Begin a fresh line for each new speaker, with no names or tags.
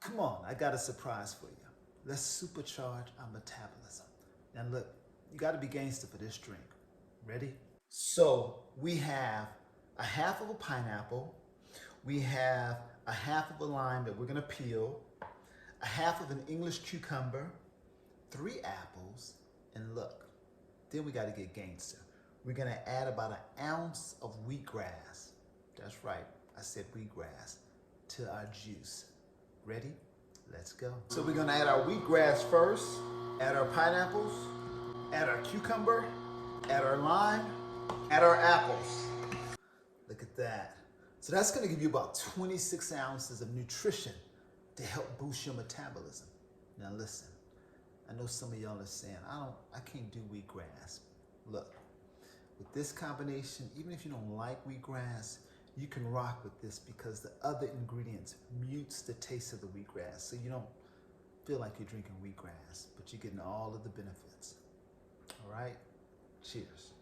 Come on, I got a surprise for you. Let's supercharge our metabolism. Now look, you gotta be gangster for this drink. Ready? So we have a half of a pineapple, we have a half of a lime that we're gonna peel, a half of an English cucumber, 3 apples, and look, then we gotta get gangster. We're gonna add about 1 ounce of wheatgrass. That's right, I said wheatgrass, to our juice. Ready? Let's go. So we're gonna add our wheatgrass first, add our pineapples, add our cucumber, add our lime, add our apples. Look at that. So that's gonna give you about 26 ounces of nutrition to help boost your metabolism. Now listen, I know some of y'all are saying, I can't do wheatgrass. Look, with this combination, even if you don't like wheatgrass, you can rock with this because the other ingredients mutes the taste of the wheatgrass. So you don't feel like you're drinking wheatgrass, but you're getting all of the benefits. All right, cheers.